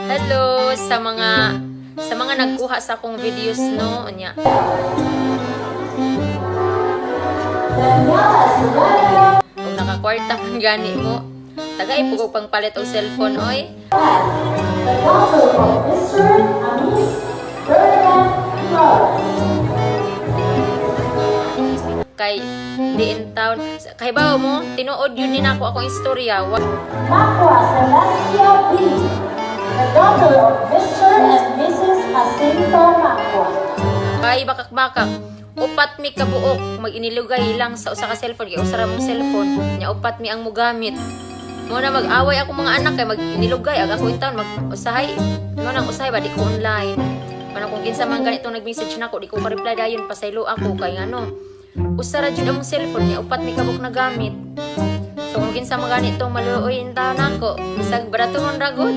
Hello sa mga nagkuha sa akong videos no unya. Kung nakakwarta man gani mo, tagay po pang palit og cellphone oy. Kay di in town kay bawo mo tinuod yun ni nako akong istorya. Macua Celestia B, the daughter of Mr. and Mrs. Jacinto Macua. Kay bakak-bakak upat mi kabuok mag-inilugay lang sa usa ka cellphone kay usa ra mong cellphone nya upat mi ang mogamit. Mo na mag-away ako mga anak kay mag-inilugay ag ako intaon mag-usahay. Mo nang usahay ba di ko online. Mana kung kinsa man ganito nag-message nako di ko pa-reply dayon pasaylo ako kay ngano. Usa ra jud ang cellphone niya upat mi kabuk na gamit. So kung kinsa man ganito maluoy intaon nako bisag baraton ra gud.